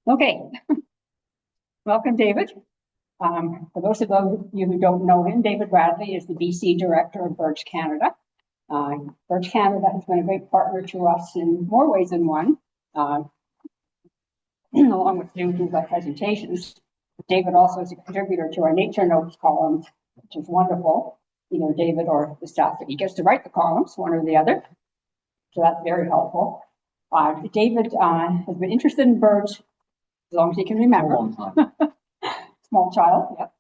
Okay, welcome, David. For those of you who don't know him, David Bradley is the BC Director of Birds Canada. Birds Canada has been a great partner to us in more ways than one, along with doing things like presentations. David also is a contributor to our Nature Notes columns, which is wonderful. Either David or the staff that he gets to write the columns, one or the other. So that's very helpful. David has been interested in birds as long as he can remember. Small child, yep.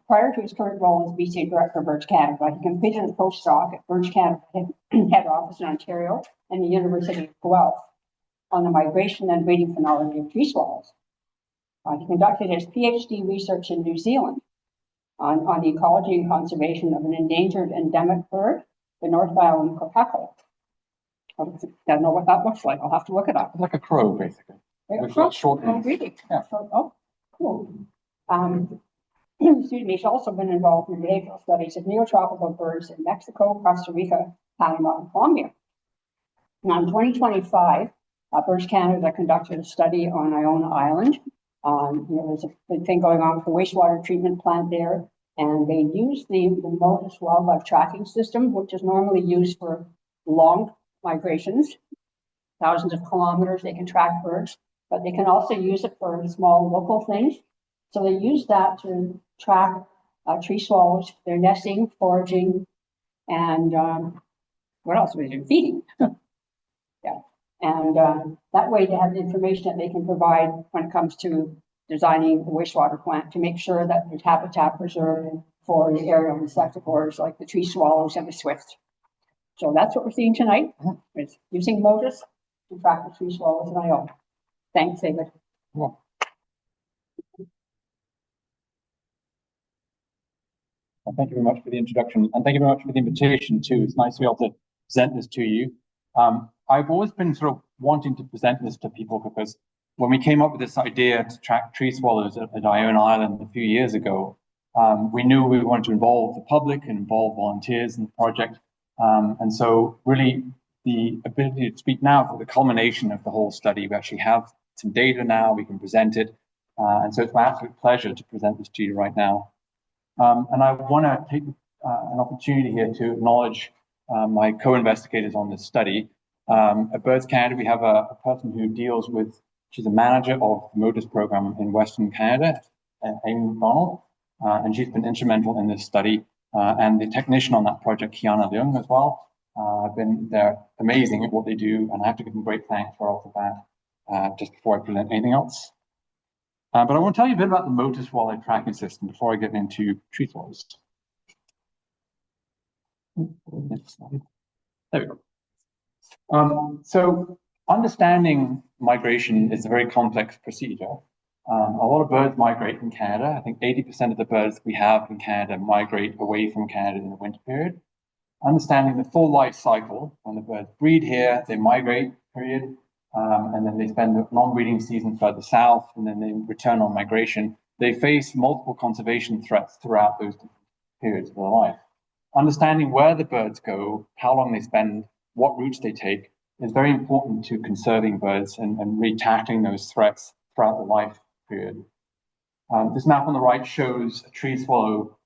Prior to his current role as BC Director of Birds Canada, he completed a postdoc at Birds Canada head office in Ontario and the University of Guelph on the migration and breeding phenology of tree swallows. He conducted his PhD research in New Zealand on the ecology and conservation of an endangered endemic bird, the North Island kopeckle. I don't know what that looks like. I'll have to look it up. It's like a crow, basically. It's got short ears. Really? Yeah. Oh, cool. Excuse me. He's also been involved in behavioral studies of neotropical birds in Mexico, Costa Rica, Panama, and Colombia. Now, in 2025, Birds Canada conducted a study on Iona Island. There's a big thing going on with the wastewater treatment plant there, and they used the MODIS wildlife tracking system, which is normally used for long migrations, thousands of kilometers. They can track birds, but they can also use it for small local things. So they use that to track tree swallows, their nesting, foraging, and what else are they doing? Feeding. Yeah. And that way they have the information that they can provide when it comes to designing the wastewater plant to make sure that there's habitat preserved for the aerial insectivores like the tree swallows and the swifts. So that's what we're seeing tonight. It's using MODIS to track the tree swallows in Iona. Thanks, David. Well, thank you very much for the introduction, and thank you very much for the invitation too. It's nice to be able to present this to you. I've always been sort of wanting to present this to people because when we came up with this idea to track tree swallows at Iona Island a few years ago, we knew we wanted to involve the public and involve volunteers in the project. And so really the ability to speak now for the culmination of the whole study, we actually have some data now, we can present it. And so it's my absolute pleasure to present this to you right now. And I want to take an opportunity here to acknowledge my co-investigators on this study. At Birds Canada, we have a person who deals with, she's a manager of the MODIS program in Western Canada, Amy McDonald, and she's been instrumental in this study. And the technician on that project, Iona Island as well, they're amazing at what they do, and I have to give them great thanks right off the bat, just before I present anything else. But I want to tell you a bit about the MODIS wildlife tracking system before I get into tree swallows. Next slide. There we go. So understanding migration is a very complex procedure. A lot of birds migrate in Canada. I think 80% of the birds we have in Canada migrate away from Canada in the winter period. Understanding the full life cycle, when the birds breed here, they migrate, period, and then they spend the non-breeding season further south, and then they return on migration. They face multiple conservation threats throughout those periods of their life. Understanding where the birds go, how long they spend, what routes they take, is very important to conserving birds and really tackling those threats throughout the life period. This map on the right shows a tree swallow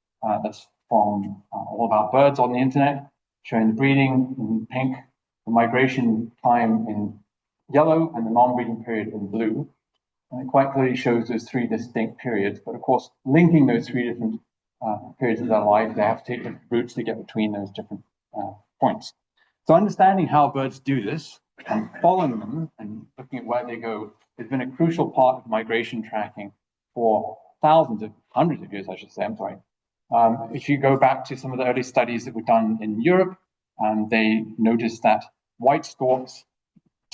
that's from All About Birds on the internet, showing the breeding in pink, the migration time in yellow, and the non-breeding period in blue. And it quite clearly shows those three distinct periods, but of course, linking those three different periods of their life, they have to take different routes to get between those different points. So understanding how birds do this and following them and looking at where they go has been a crucial part of migration tracking for hundreds of years, I should say, I'm sorry. If you go back to some of the early studies that were done in Europe, they noticed that white storks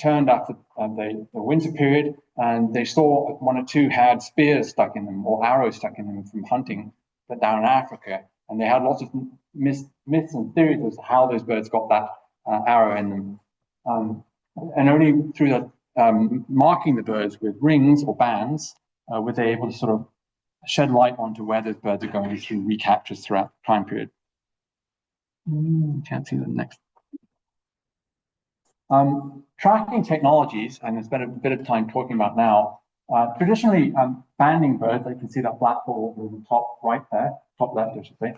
turned after the winter period, and they saw one or two had spears stuck in them or arrows stuck in them from hunting down in Africa. And they had lots of myths and theories as to how those birds got that arrow in them. And only through the, marking the birds with rings or bands were they able to sort of shed light onto where those birds are going through recaptures throughout the time period. Can't see the next. Tracking technologies, and I spent a bit of time talking about now, Traditionally, banding birds, I can see that black ball in the top right there, top left, I should say,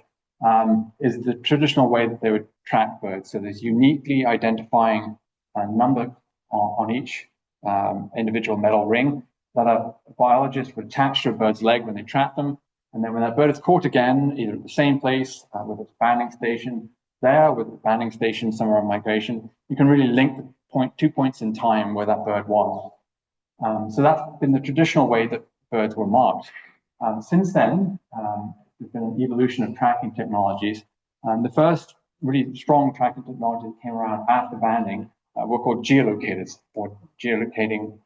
is the traditional way that they would track birds. So there's uniquely identifying a number on each individual metal ring that a biologist would attach to a bird's leg when they trap them. And then when that bird is caught again, either at the same place with its banding station there, with the banding station somewhere on migration, you can really link the 2 points in time where that bird was. So that's been the traditional way that birds were marked. Since then, there's been an evolution of tracking technologies. The first really strong tracking technology that came around after banding were called geolocators, or geolocating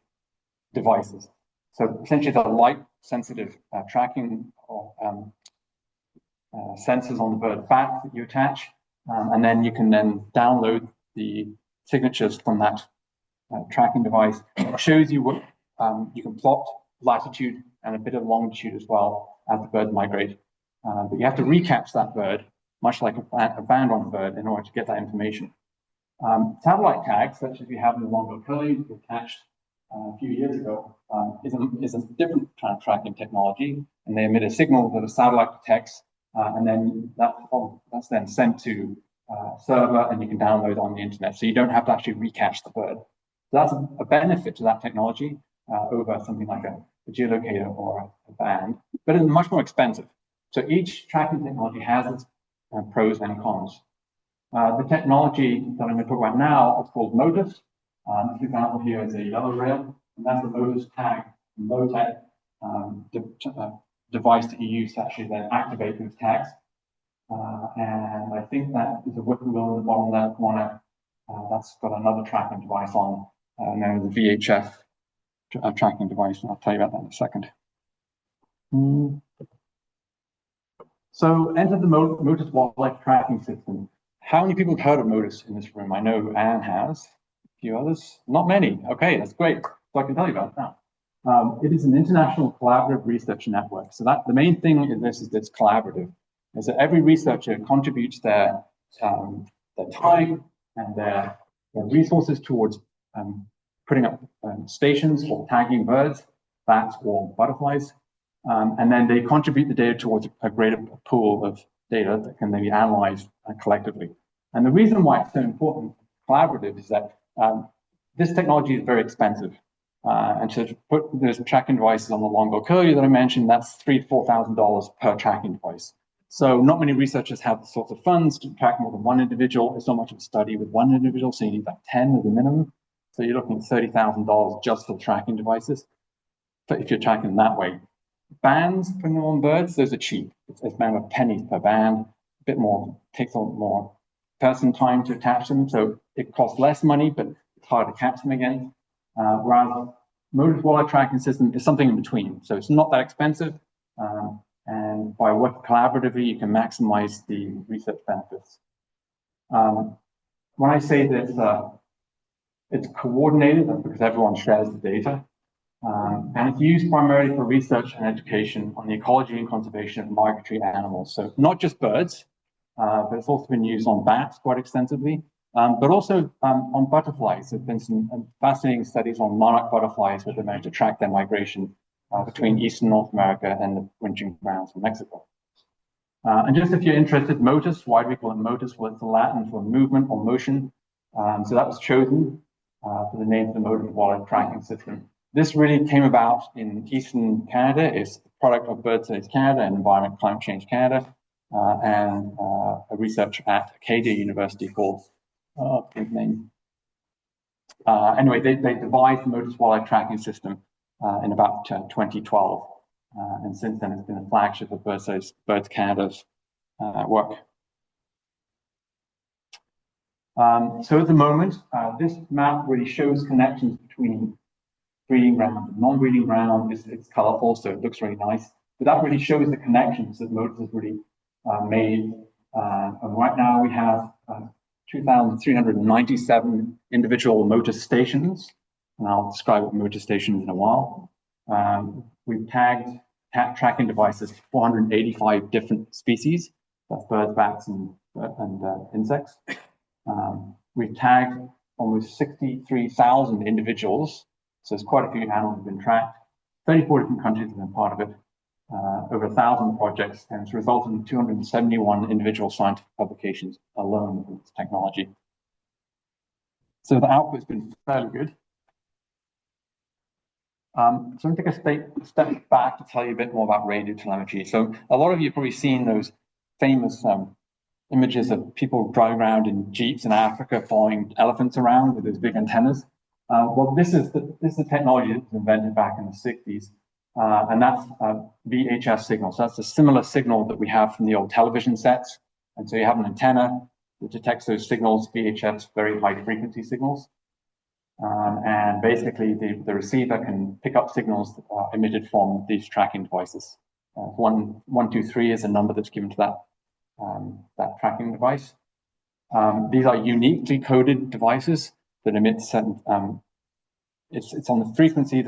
devices. So essentially, the light-sensitive tracking or sensors on the bird back that you attach, and then you can then download the signatures from that tracking device. It shows you what you can plot latitude and a bit of longitude as well as the bird migrate. But you have to recapture that bird, much like a band on a bird, in order to get that information. Satellite tags, such as we have in the Longo curlew, attached a few years ago, is a different kind of tracking technology, and they emit a signal that a satellite detects, and then that's then sent to a server, and you can download on the internet. So you don't have to actually recapture the bird. So that's a benefit to that technology over something like a geolocator or a band, but it's much more expensive. So each tracking technology has its pros and cons. The technology that I'm going to talk about now is called MOTIS. This example here is a yellow rail, and that's the MOTIS tag, low-tech device that you use to actually then activate those tags. And I think that is a whippoorwill in the bottom left corner. That's got another tracking device on, known as the VHF tracking device, and I'll tell you about that in a second. So enter the MOTIS wildlife tracking system. How many people have heard of MOTIS in this room? I know Anne has. A few others? Not many. Okay, that's great. So I can tell you about it now. It is an international collaborative research network. So that the main thing in this is that it's collaborative. Is that every researcher contributes their time and their resources towards putting up stations for tagging birds, bats, or butterflies. And then they contribute the data towards a greater pool of data that can then be analyzed collectively. And the reason why it's so important, collaborative, is that this technology is very expensive. And to put those tracking devices on the Longo curlew that I mentioned, that's $3,000 to $4,000 per tracking device. So not many researchers have the sorts of funds to track more than one individual. It's not much of a study with one individual, so you need like 10 as a minimum. So you're looking at $30,000 just for the tracking devices, if you're tracking that way. Bands, putting them on birds, those are cheap. It's a matter of pennies per band, a bit more, takes a lot more person time to attach them, so it costs less money, but it's hard to catch them again. Whereas MOTIS wildlife tracking system is something in between, so it's not that expensive, and by working collaboratively, you can maximize the research benefits. When I say that it's coordinated, that's because everyone shares the data. And it's used primarily for research and education on the ecology and conservation of migratory animals. So not just birds, but it's also been used on bats quite extensively, but also on butterflies. There's been some fascinating studies on monarch butterflies where they managed to track their migration between Eastern North America and the wintering grounds in Mexico. And just if you're interested, MOTIS, why do we call it MOTIS? Well, it's Latin for movement or motion. So that was chosen for the name of the MOTIS wildlife tracking system. This really came about in Eastern Canada. It's the product of Bird Studies Canada and Environment Climate Change Canada, and a research at Acadia University called, name. Anyway, they devised the MOTIS wildlife tracking system in about 2012. And since then, it's been a flagship of Birds Canada's work. So at the moment, this map really shows connections between breeding ground and non-breeding ground. It's colorful, so it looks really nice. But that really shows the connections that MOTIS has really made. And right now we have 2,397 individual MOTIS stations, and I'll describe what MOTIS station is in a while. We've tagged tracking devices for 485 different species. That's birds, bats, and insects. We've tagged almost 63,000 individuals. So there's quite a few animals have been tracked. 34 different countries have been part of it, over 1,000 projects, and it's resulted in 271 individual scientific publications alone with this technology. So the output's been fairly good. So I'm going to take a step back to tell you a bit more about radio telemetry. So a lot of you have probably seen those famous images of people driving around in jeeps in Africa following elephants around with those big antennas. Well, this is the technology that was invented back in the 60s, and that's VHF signal. So that's a similar signal that we have from the old television sets. And so you have an antenna that detects those signals, VHF's very high frequency signals. And basically, the receiver can pick up signals that are emitted from these tracking devices. 123 is a number that's given to that tracking device. These are uniquely coded devices that emit certain. It's on the frequency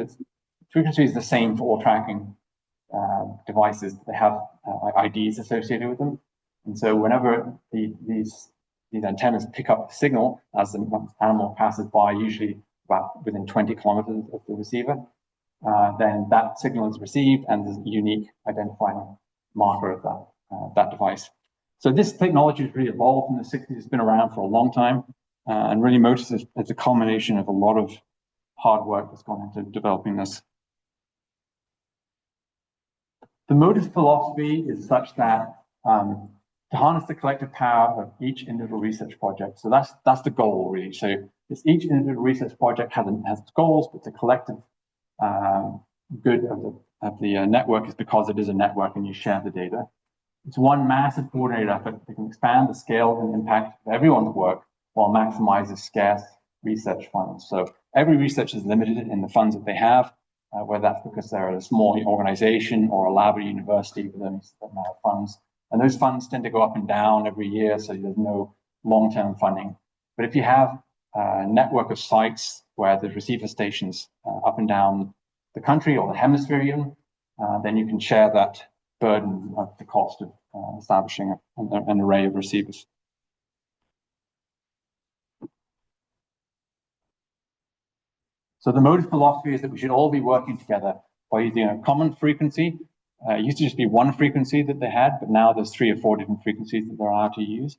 frequency is the same for all tracking devices. They have IDs associated with them, and so whenever these antennas pick up the signal as the animal passes by, usually about within 20 kilometers of the receiver, then that signal is received and there's a unique identifying marker of that device. So this technology has really evolved in the 60s. It's been around for a long time, and really Motus is a culmination of a lot of hard work that's gone into developing this. The Motus philosophy is such that to harness the collective power of each individual research project. So that's the goal, really. So it's each individual research project has its goals, but the collective good of the network is because it is a network and you share the data. It's one massive coordinated effort that can expand the scale and impact of everyone's work while maximizing scarce research funds. So every researcher is limited in the funds that they have, whether that's because they're a small organization or a lab at a university with only a certain amount of funds. And those funds tend to go up and down every year, so there's no long-term funding. But if you have a network of sites where there's receiver stations up and down the country or the hemisphere even, then you can share that burden of the cost of establishing an array of receivers. So the Motus philosophy is that we should all be working together by using a common frequency. It used to just be one frequency that they had, but now there's 3 or 4 different frequencies that they're allowed to use.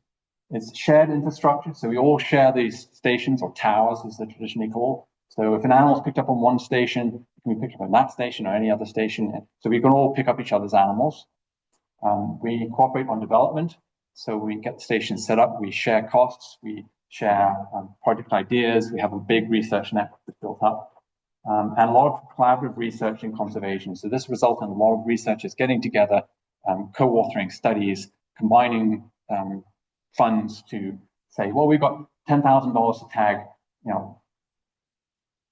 It's shared infrastructure, so we all share these stations, or towers as they're traditionally called. So if an animal's picked up on one station, it can be picked up on that station or any other station. So we can all pick up each other's animals. We cooperate on development, so we get the station set up, we share costs, we share project ideas, we have a big research network that's built up. And a lot of collaborative research in conservation. So this results in a lot of researchers getting together, co-authoring studies, combining funds to say, well, we've got $10,000 to tag,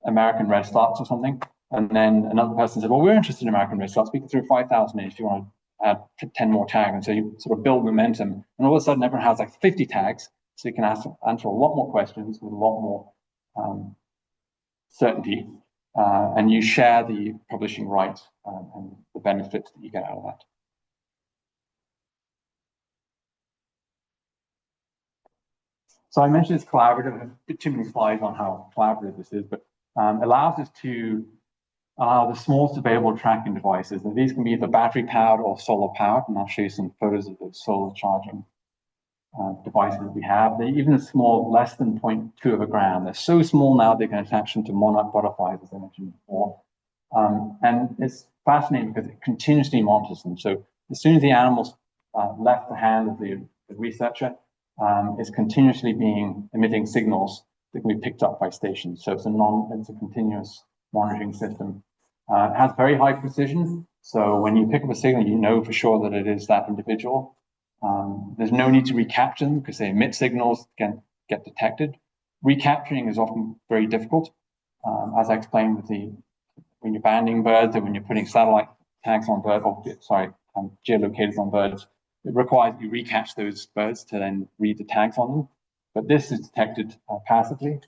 American red starts or something. And then another person said, well, we're interested in American red starts. We can throw 5,000 in if you want to add 10 more tags. And so you sort of build momentum. And all of a sudden, everyone has like 50 tags. So you can answer a lot more questions with a lot more certainty. And you share the publishing rights and the benefits that you get out of that. So I mentioned it's collaborative. There's a bit too many slides on how collaborative this is, but allows us to allow the smallest available tracking devices. And these can be either battery powered or solar powered. And I'll show you some photos of the solar charging devices we have. They're even small, less than 0.2 of a gram. They're so small now they can attach them to monarch butterflies, as I mentioned before. And it's fascinating because it continuously monitors them. So as soon as the animal's left the hand of the researcher, it's continuously emitting signals that can be picked up by stations. So it's a continuous monitoring system. It has very high precision. So when you pick up a signal, you know for sure that it is that individual. There's no need to recapture them because they emit signals that can get detected. Recapturing is often very difficult. As I explained when you're banding birds or when you're putting satellite tags on birds, geolocators on birds, it requires you recapture those birds to then read the tags on them. But this is detected passively.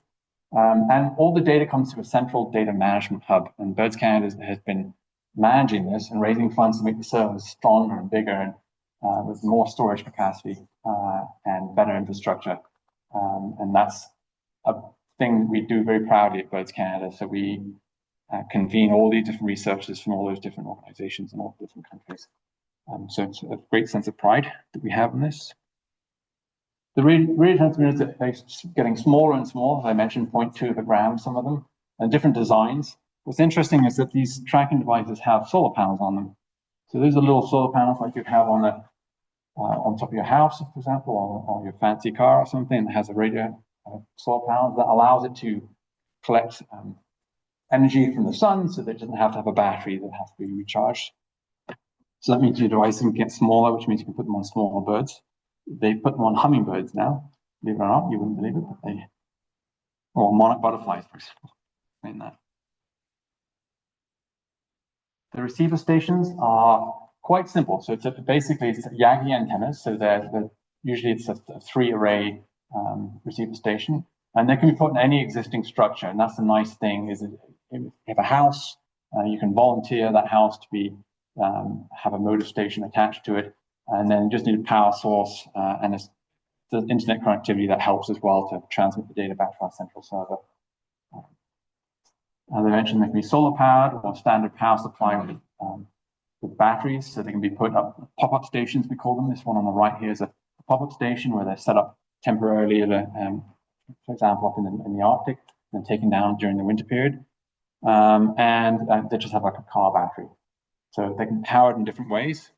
And all the data comes to a central data management hub. And Birds Canada has been managing this and raising funds to make the service stronger and bigger and with more storage capacity and better infrastructure. And that's a thing we do very proudly at Birds Canada. So we convene all these different researchers from all those different organizations in all different countries. So it's a great sense of pride that we have in this. The radio transmitters are getting smaller and smaller. As I mentioned, 0.2 of a gram, some of them, and different designs. What's interesting is that these tracking devices have solar panels on them. So those are little solar panels like you'd have on the on top of your house, for example, or your fancy car or something that has a radio solar panel that allows it to collect energy from the sun, so that it doesn't have to have a battery that has to be recharged. So that means your device can get smaller, which means you can put them on smaller birds. They put them on hummingbirds now, believe it or not, you wouldn't believe it, but or monarch butterflies, for example. Explain that. The receiver stations are quite simple. So it's basically it's Yagi antennas. So usually it's a 3-array receiver station, and they can be put in any existing structure. And that's the nice thing is that if you have a house, you can volunteer that house to be have a motor station attached to it, and then you just need a power source and the internet connectivity that helps as well to transmit the data back to our central server. As I mentioned, they can be solar powered or standard power supply with batteries, so they can be put up pop-up stations, we call them. This one on the right here is a pop-up station where they're set up temporarily, for example, up in the Arctic, and taken down during the winter period. And they just have like a car battery. So they can be powered in different ways.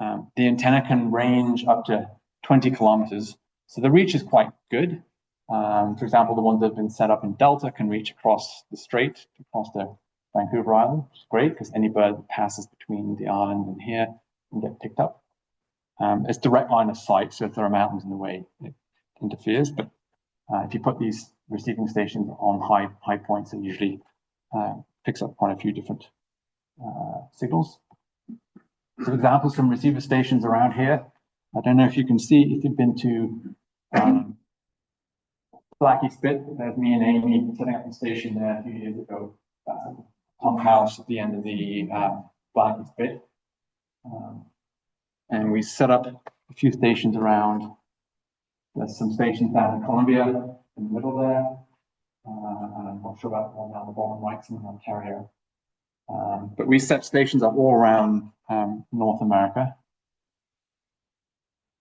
The antenna can range up to 20 kilometers. So the reach is quite good. For example, the ones that have been set up in Delta can reach across the strait, across the Vancouver Island, which is great because any bird that passes between the island and here can get picked up. It's direct line of sight, so if there are mountains in the way, it interferes. But if you put these receiving stations on high points, it usually picks up quite a few different signals. Some examples from receiver stations around here. I don't know if you can see, if you've been to Blackie Spit, there's me and Amy setting up the station there a few years ago. Pump house at the end of the Blackie Spit. And we set up a few stations around. There's some stations down in Colombia in the middle there. And I'm not sure about the one down the bottom right, in Ontario. But we set stations up all around North America.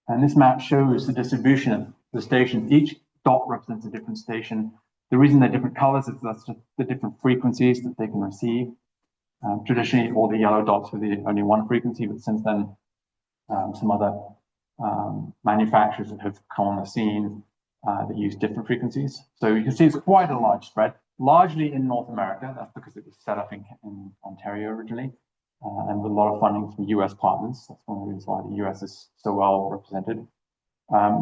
And this map shows the distribution of the stations. Each dot represents a different station. The reason they're different colors is that's just the different frequencies that they can receive. Traditionally, all the yellow dots were the only one frequency, but since then, some other manufacturers that have come on the scene that use different frequencies. So you can see it's quite a large spread, largely in North America. That's because it was set up in Ontario originally, and with a lot of funding from US partners. That's one of the reasons why the US is so well represented.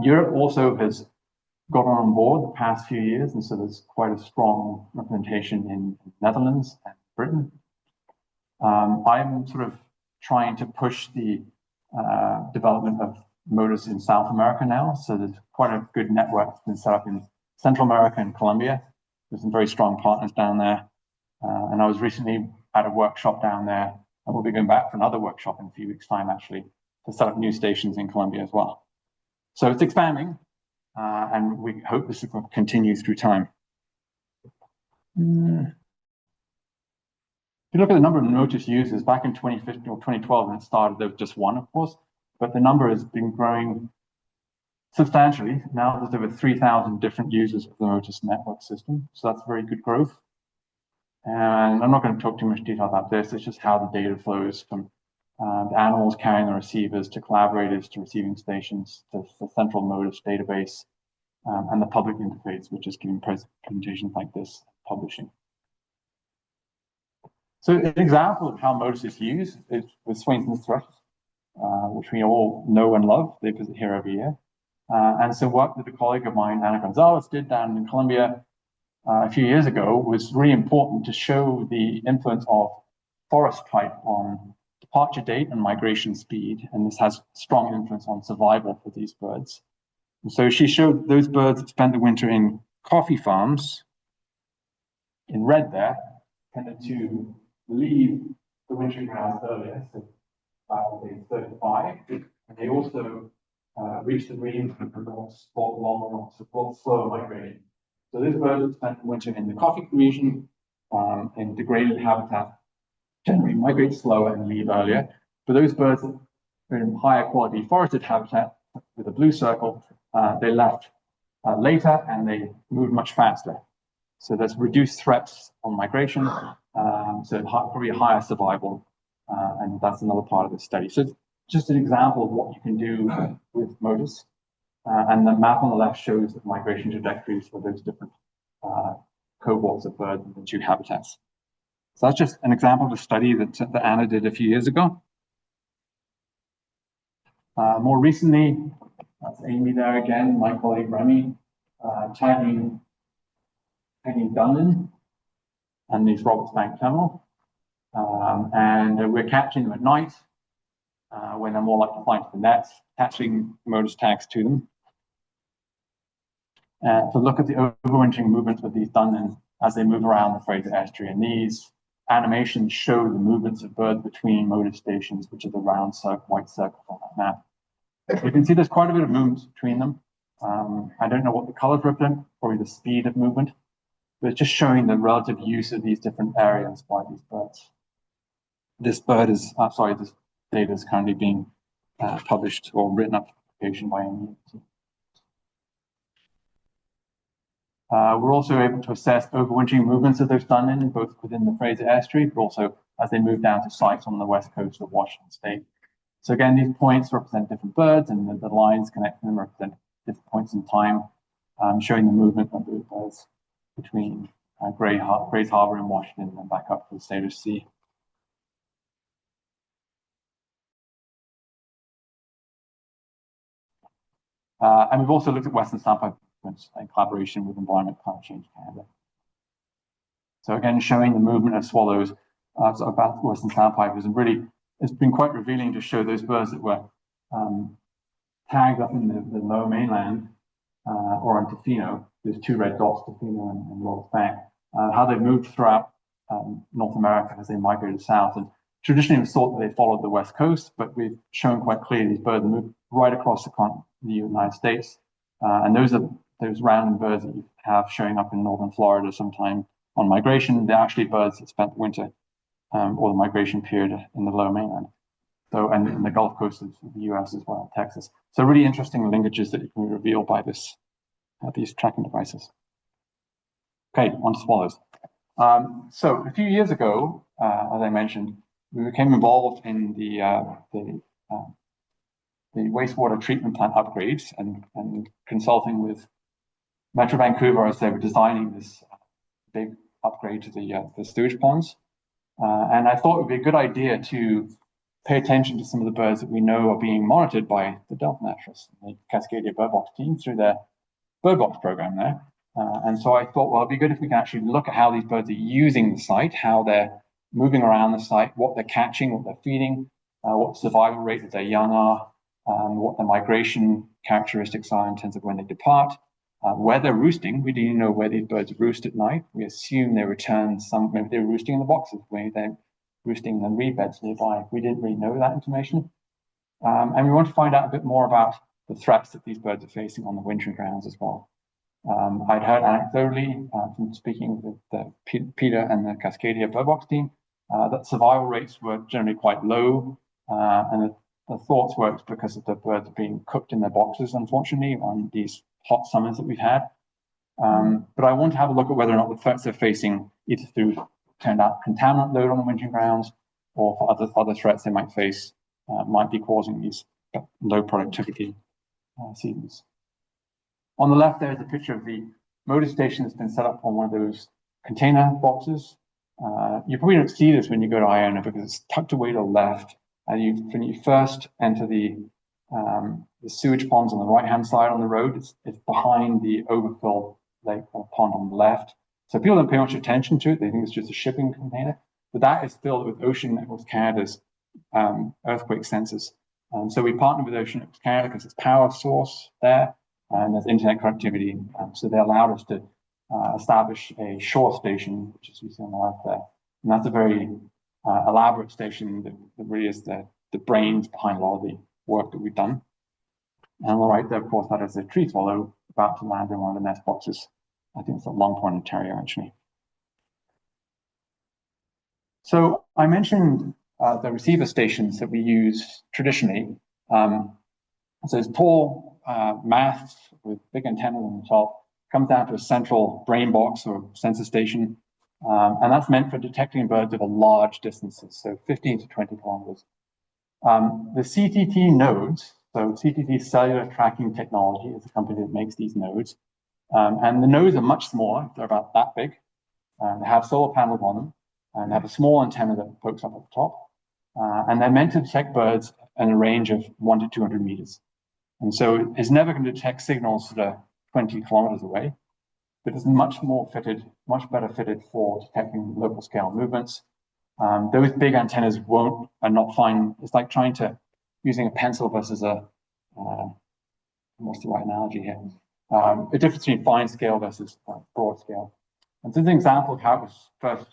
Europe also has got on board the past few years, and so there's quite a strong representation in Netherlands and Britain. I'm sort of trying to push the development of motors in South America now. So there's quite a good network that's been set up in Central America and Colombia. There's some very strong partners down there. And I was recently at a workshop down there, and we'll be going back for another workshop in a few weeks' time, actually, to set up new stations in Colombia as well. So it's expanding, and we hope this will continue through time. If you look at the number of Motus users back in 2015 or 2012 when it started, there was just one, of course, but the number has been growing substantially. Now there's over 3,000 different users of the Motus network system, so that's very good growth. And I'm not going to talk too much detail about this. It's just how the data flows from the animals carrying the receivers to collaborators to receiving stations to the central Motus database and the public interface, which is giving presentations like this, publishing. So an example of how Motus is used is with Swainson's thrush, which we all know and love. They visit here every year. And so what a colleague of mine, Anna Gonzalez, did down in Colombia a few years ago was really important to show the influence of forest type on departure date and migration speed. And this has strong influence on survival for these birds. And so she showed those birds that spent the winter in coffee farms, in red there, tended to leave the wintering grounds earlier, so about day 35. And they also reached the green and support longer, support slower migration. So these birds spent the winter in the coffee region in degraded habitat generally migrate slower and leave earlier. But those birds that are in higher quality forested habitat with a blue circle, they left later and they moved much faster. So there's reduced threats on migration, so probably a higher survival, and that's another part of the study. So just an example of what you can do with MODIS. And the map on the left shows the migration trajectories for those different cohorts of birds in the two habitats. So that's just an example of a study that Anna did a few years ago. More recently, that's Amy there again, my colleague Remy, tagging Dunlin and these Roberts Bank terminal. And we're catching them at night when they're more likely to fly into the nets, attaching MODIS tags to them. To look at the overwintering movements of these Dunlins as they move around the Fraser Estuary. And these animations show the movements of birds between MODIS stations, which are the round white circles on that map. So you can see there's quite a bit of movement between them. I don't know what the colors represent, probably the speed of movement, but it's just showing the relative use of these different areas by these birds. This data is currently being published or written up for publication by Amy. We're also able to assess overwintering movements of those Dunlin, both within the Fraser Estuary, but also as they move down to sites on the west coast of Washington State. So again, these points represent different birds, and the lines connecting them represent different points in time, showing the movement of those birds between Grays Harbor in Washington and back up to the Salish Sea. And we've also looked at Western Sandpiper in collaboration with Environment Climate Change Canada. So again, showing the movement of swallows about Western Sandpipers, and really it's been quite revealing to show those birds that were tagged up in the lower mainland or on Tofino, those two red dots, Tofino and Roberts Bank, how they moved throughout North America as they migrated south. And traditionally it was thought that they followed the west coast, but we've shown quite clearly these birds move right across the United States. And those are those random birds that you have showing up in northern Florida sometime on migration. They're actually birds that spent the winter or the migration period in the lower mainland. So, and in the Gulf Coast of the US as well, Texas. So really interesting linkages that you can reveal by these tracking devices. Okay, on to swallows. So a few years ago, as I mentioned, we became involved in the wastewater treatment plant upgrades and consulting with Metro Vancouver as they were designing this big upgrade to the sewage ponds. And I thought it would be a good idea to pay attention to some of the birds that we know are being monitored by the Delta naturalists, the Cascadia bird box team, through their bird box program there. And so I thought, well, it'd be good if we can actually look at how these birds are using the site, how they're moving around the site, what they're catching, what they're feeding, what the survival rate of their young are, what the migration characteristics are in terms of when they depart, where they're roosting. We didn't know where these birds roost at night. We assume they return maybe they're roosting in the boxes, maybe they're roosting in the reed beds nearby. We didn't really know that information. And we want to find out a bit more about the threats that these birds are facing on the wintering grounds as well. I'd heard anecdotally from speaking with Peter and the Cascadia bird box team that survival rates were generally quite low, and the thoughts were it's because of the birds being cooked in their boxes, unfortunately, on these hot summers that we've had. But I want to have a look at whether or not the threats they're facing, either through turned out contaminant load on the wintering grounds, or for other threats they might face, might be causing these low productivity seasons. On the left, there's a picture of the motor station that's been set up on one of those container boxes. You probably don't see this when you go to Iona because it's tucked away to the left. And when you first enter the sewage ponds on the right-hand side on the road, it's behind the overfill lake or pond on the left. So people don't pay much attention to it. They think it's just a shipping container, but that is filled with Ocean Networks Canada's earthquake sensors. So we partnered with Ocean Networks Canada because it's power source there, and there's internet connectivity. So they allowed us to establish a shore station, which is you see on the left there. And that's a very elaborate station that really is the brains behind a lot of the work that we've done. And on the right there, of course, that is a tree swallow about to land in one of the nest boxes. I think it's at Long Point, Ontario, actually. So I mentioned the receiver stations that we use traditionally. So it's tall masts with big antennas on the top, comes down to a central brain box or sensor station, and that's meant for detecting birds over large distances, so 15 to 20 kilometers. The CTT nodes, so CTT Cellular Tracking Technology is the company that makes these nodes, and the nodes are much smaller, they're about that big, they have solar panels on them, and have a small antenna that pokes up at the top, and they're meant to detect birds in a range of 1 to 200 meters. And so it's never going to detect signals that are 20 kilometers away, but it's much better fitted for detecting local scale movements. Those big antennas are not fine. It's like using a pencil versus what's the right analogy here? A difference between fine scale versus broad scale. And this is an example of how it was first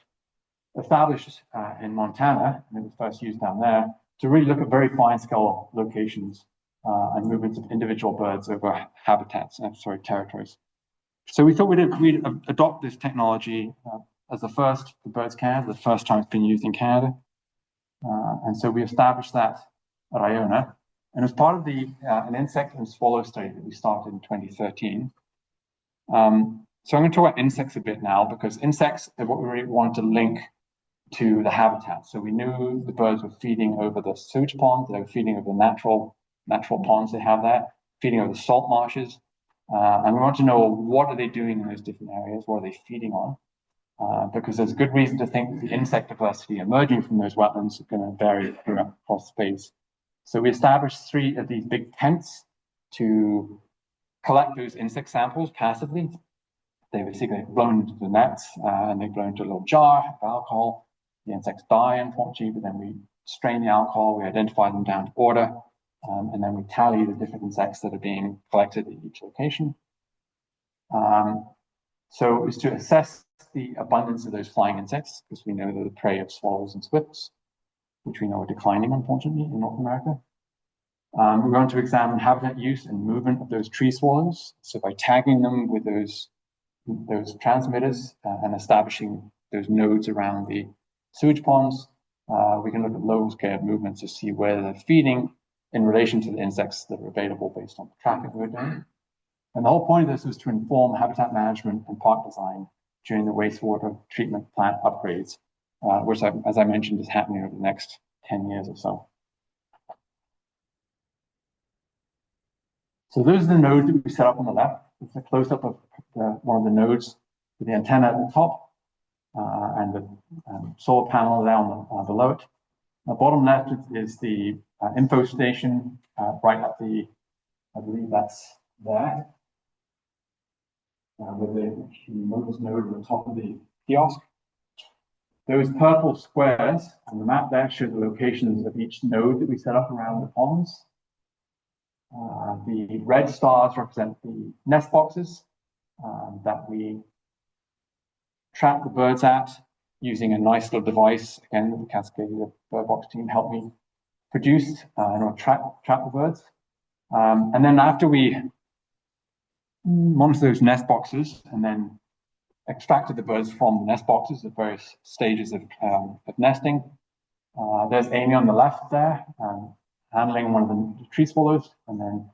established in Montana, and it was first used down there, to really look at very fine scale locations and movements of individual birds over territories. So we thought we'd adopt this technology as the first for birds Canada, the first time it's been used in Canada. And so we established that at Iona. And as part of an insect and swallow study that we started in 2013. So I'm going to talk about insects a bit now, because insects are what we really wanted to link to the habitat. So we knew the birds were feeding over the sewage ponds, they were feeding over the natural ponds they have there, feeding over the salt marshes. And we want to know, what are they doing in those different areas? What are they feeding on? Because there's good reason to think that the insect diversity emerging from those wetlands is going to vary across space. So we established 3 of these big tents to collect those insect samples passively. They basically get blown into the nets, and they blow into a little jar of alcohol. The insects die, unfortunately, but then we strain the alcohol, we identify them down to order, and then we tally the different insects that are being collected at each location. So it was to assess the abundance of those flying insects, because we know they're the prey of swallows and swifts, which we know are declining, unfortunately, in North America. We're going to examine habitat use and movement of those tree swallows. So by tagging them with those transmitters and establishing those nodes around the sewage ponds, we can look at low scale movements to see where they're feeding in relation to the insects that are available based on the tracking we're doing. And the whole point of this was to inform habitat management and park design during the wastewater treatment plant upgrades, which, as I mentioned, is happening over the next 10 years or so. So those are the nodes that we set up on the left. It's a close-up of one of the nodes with the antenna at the top and the solar panel down below it. The bottom left is the info station right at I believe that's there, with the mobile node at the top of the kiosk. Those purple squares on the map there show the locations of each node that we set up around the ponds. The red stars represent the nest boxes that we trap the birds at using a nice little device, again, that the Cascadia Bird Box team helped me produce in order to trap the birds. And then after we monitor those nest boxes and then extracted the birds from the nest boxes at various stages of nesting, there's Amy on the left there, handling one of the tree swallows, and then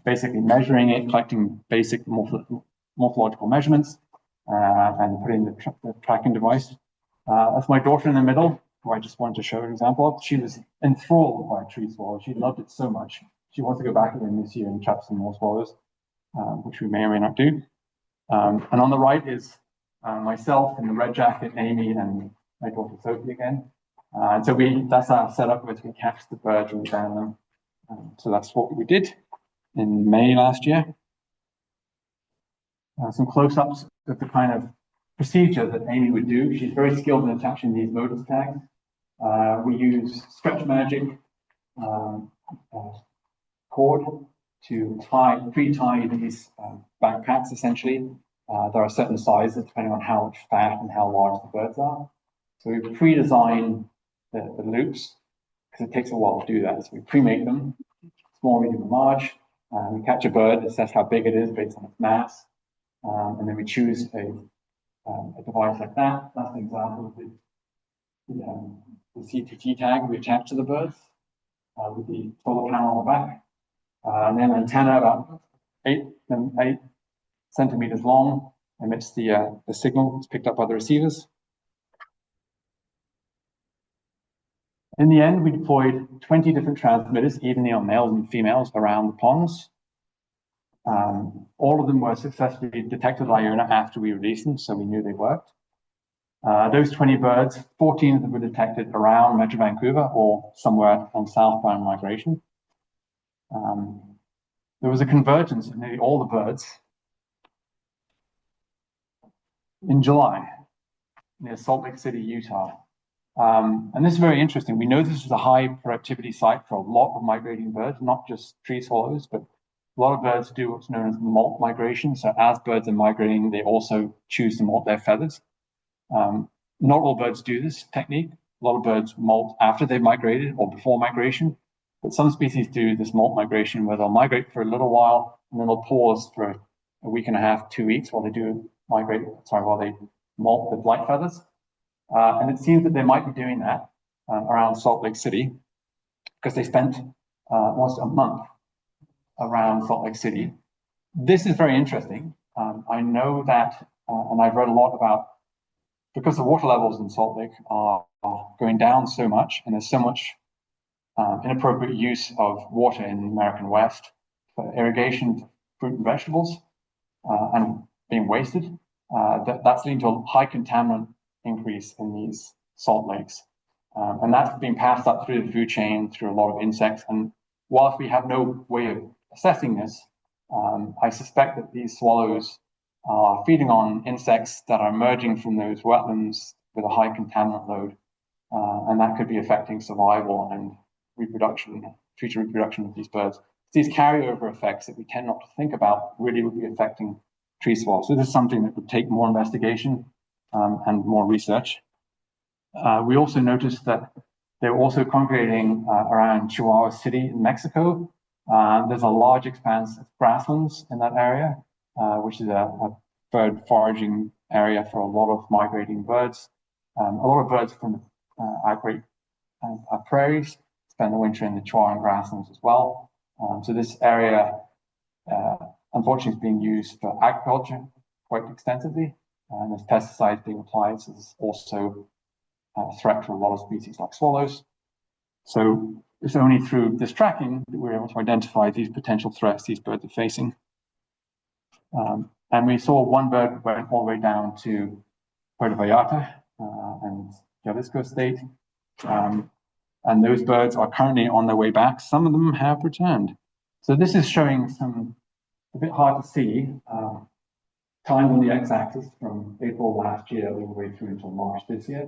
basically measuring it, collecting basic morphological measurements, and putting the tracking device. That's my daughter in the middle, who I just wanted to show an example of. She was enthralled by a tree swallow. She loved it so much. She wants to go back again this year and trap some more swallows, which we may or may not do. And on the right is myself in the red jacket, Amy, and my daughter Sophie again. And so that's our setup, where we catch the birds and ban them. So that's what we did in May last year. Some close-ups of the kind of procedure that Amy would do. She's very skilled in attaching these modus tags. We use stretch magic cord to pre-tie these backpacks, essentially. There are certain sizes depending on how much fat and how large the birds are. So we pre-design the loops, because it takes a while to do that. So we pre-make them, small, medium, and large. We catch a bird, assess how big it is based on its mass, and then we choose a device like that. That's an example of the CTT tag we attach to the birds with the solar panel on the back. And then antenna about 8 centimeters long emits the signal. It's picked up by the receivers. In the end, we deployed 20 different transmitters, evenly on males and females, around the ponds. All of them were successfully detected by Iona after we released them, so we knew they worked. Those 20 birds, 14 of them were detected around Metro Vancouver or somewhere on southbound migration. There was a convergence of nearly all the birds in July near Salt Lake City, Utah. And this is very interesting. We know this is a high productivity site for a lot of migrating birds, not just tree swallows, but a lot of birds do what's known as molt migration. So as birds are migrating, they also choose to molt their feathers. Not all birds do this technique. A lot of birds molt after they've migrated or before migration, but some species do this molt migration where they'll migrate for a little while and then they'll pause for a week and a half, 2 weeks while they molt the flight feathers. And it seems that they might be doing that around Salt Lake City because they spent almost a month around Salt Lake City. This is very interesting. I know that, and I've read a lot about, because the water levels in Salt Lake are going down so much, and there's so much inappropriate use of water in the American West for irrigation, fruit and vegetables, and being wasted, that's leading to a high contaminant increase in these salt lakes. And that's being passed up through the food chain, through a lot of insects. And whilst we have no way of assessing this, I suspect that these swallows are feeding on insects that are emerging from those wetlands with a high contaminant load. And that could be affecting survival and reproduction, future reproduction of these birds. These carryover effects that we tend not to think about really would be affecting tree swallows. So this is something that would take more investigation and more research. We also noticed that they were also congregating around Chihuahua City in Mexico. There's a large expanse of grasslands in that area, which is a bird foraging area for a lot of migrating birds. A lot of birds from our great prairies spend the winter in the Chihuahuan grasslands as well. So this area, unfortunately, is being used for agriculture quite extensively. And there's pesticides being applied, so there's also a threat to a lot of species like swallows. So it's only through this tracking that we're able to identify these potential threats these birds are facing. And we saw one bird went all the way down to Puerto Vallarta and Jalisco State. And those birds are currently on their way back. Some of them have returned. So this is showing a bit hard to see, time on the x-axis from April last year all the way through until March this year.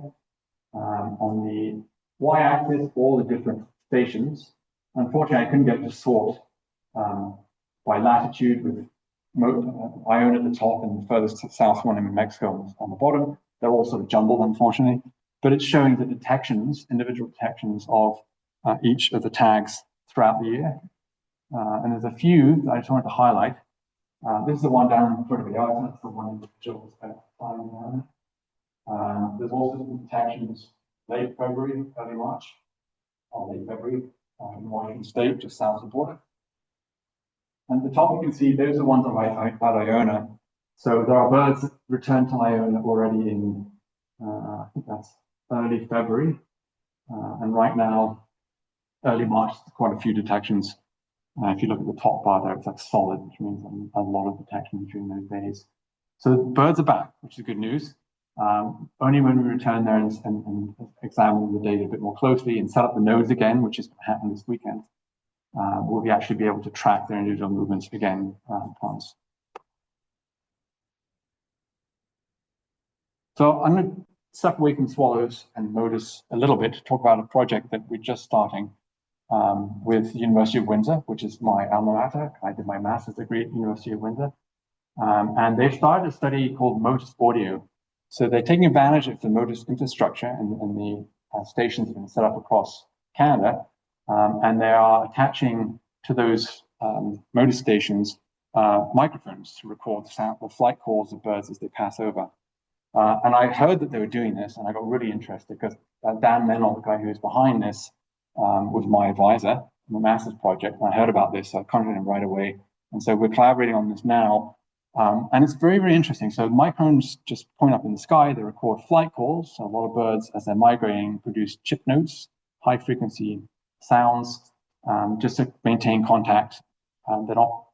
On the y-axis, all the different stations. Unfortunately, I couldn't get to sort by latitude with Iona at the top and the furthest south one in Mexico on the bottom. They're all sort of jumbled, unfortunately. But it's showing the detections, individual detections of each of the tags throughout the year. And there's a few that I just wanted to highlight. This is the one down in Puerto Vallarta. That's the one in Jill spent time down. There's also some detections late February, early March, or late February in Washington State, just south of the border. And at the top, you can see those are the ones at Iona. So there are birds that returned to Iona already in, I think that's early February. And right now, early March, quite a few detections. If you look at the top bar there, it's like solid, which means a lot of detections during those days. So birds are back, which is good news. Only when we return there and examine the data a bit more closely and set up the nodes again, which is going to happen this weekend, will we actually be able to track their individual movements again around ponds. So I'm going to step away from swallows and Modus a little bit to talk about a project that we're just starting with the University of Windsor, which is my alma mater. I did my master's degree at the University of Windsor. And they've started a study called Modus Audio. So they're taking advantage of the Modus infrastructure and the stations that have been set up across Canada. And they are attaching to those Modus stations microphones to record the sound, the flight calls of birds as they pass over. And I heard that they were doing this, and I got really interested because Dan Mennel, the guy who was behind this, was my advisor on the master's project. And I heard about this, so I contacted him right away. And so we're collaborating on this now. And it's very, very interesting. So microphones just point up in the sky. They record flight calls. So a lot of birds, as they're migrating, produce chip notes, high frequency sounds, just to maintain contact. They're not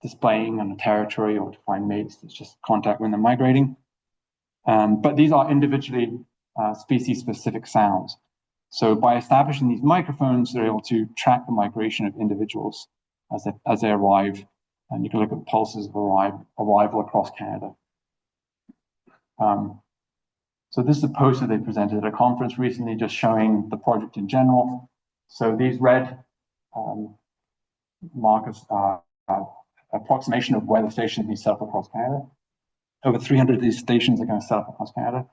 displaying on a territory or to find mates. It's just contact when they're migrating. But these are individually species-specific sounds. So by establishing these microphones, they're able to track the migration of individuals as they arrive. And you can look at pulses of arrival across Canada. So this is a poster they presented at a conference recently, just showing the project in general. So these red markers are approximation of where the stations be set up across Canada. Over 300 of these stations are going to set up across Canada.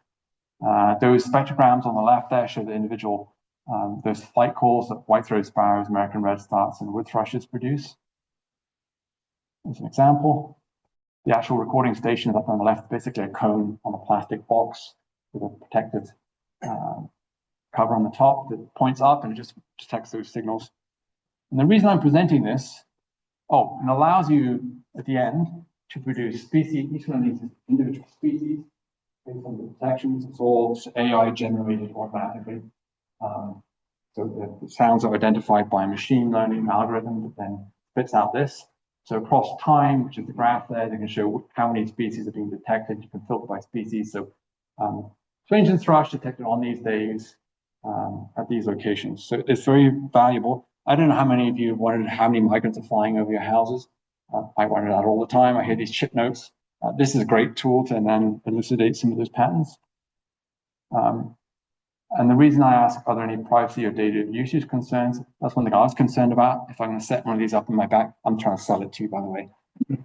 Those spectrograms on the left there show the individual, those flight calls that white-throated sparrows, American redstarts, and wood thrushes produce. As an example, the actual recording station is up on the left, basically a cone on a plastic box with a protective cover on the top that points up and it just detects those signals. And the reason I'm presenting this, and allows you at the end to produce species, each one of these is individual species based on the detections. It's all AI generated automatically. So the sounds are identified by a machine learning algorithm that then spits out this. So across time, which is the graph there, they can show how many species are being detected. You can filter by species. So swings and thrush detected on these days at these locations. So it's very valuable. I don't know how many of you wondered how many migrants are flying over your houses. I wonder that all the time. I hear these chip notes. This is a great tool to then elucidate some of those patterns. And the reason I ask, are there any privacy or data usage concerns? That's one thing I was concerned about. If I'm going to set one of these up in my back, I'm trying to sell it to you, by the way. If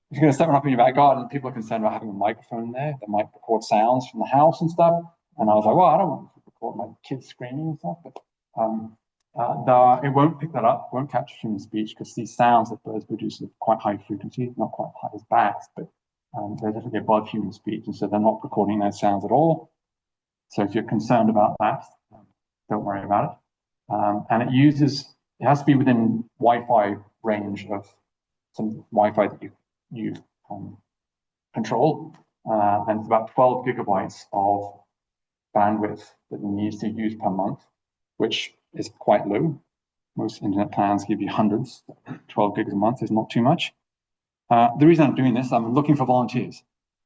you're going to set one up in your back garden, people are concerned about having a microphone there that might record sounds from the house and stuff. And I was like, well, I don't want to record my kids screaming and stuff. But it won't pick that up, won't capture human speech, because these sounds that birds produce are quite high frequency, not quite high as bats, but they're definitely above human speech. And so they're not recording those sounds at all. So if you're concerned about that, don't worry about it. And it has to be within Wi-Fi range of some Wi-Fi that you control. And it's about 12 gigabytes of bandwidth that you need to use per month, which is quite low. Most internet plans give you hundreds. 12 gigs a month is not too much. The reason I'm doing this, I'm looking for volunteers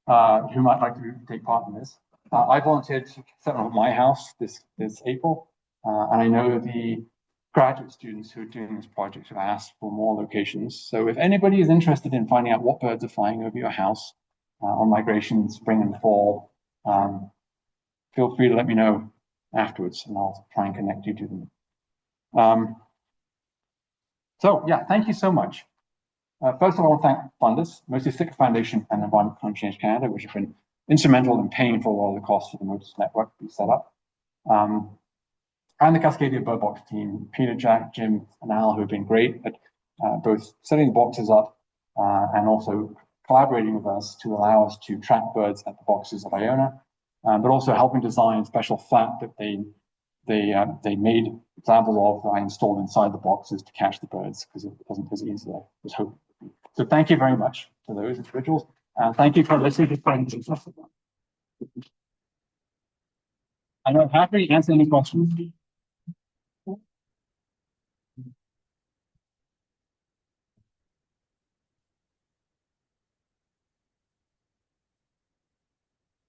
who might like to take part in this. I volunteered to set up my house this April, and I know the graduate students who are doing this project have asked for more locations. So if anybody is interested in finding out what birds are flying over your house on migration, spring and fall, feel free to let me know afterwards, and I'll try and connect you to them. So yeah, thank you so much. First of all, I want to thank funders, mostly Sticker Foundation and Environment Climate Change Canada, which have been instrumental in paying for a lot of the costs for the Motus network to be set up. And the Cascadia Bird Box team, Peter, Jack, Jim, and Al, who have been great at both setting the boxes up and also collaborating with us to allow us to track birds at the boxes of Iona, but also helping design special flat that they made examples of that I installed inside the boxes to catch the birds, because it wasn't as easy as I was hoping. So thank you very much to those individuals. And thank you for listening to friends. I know, happy to answer any questions.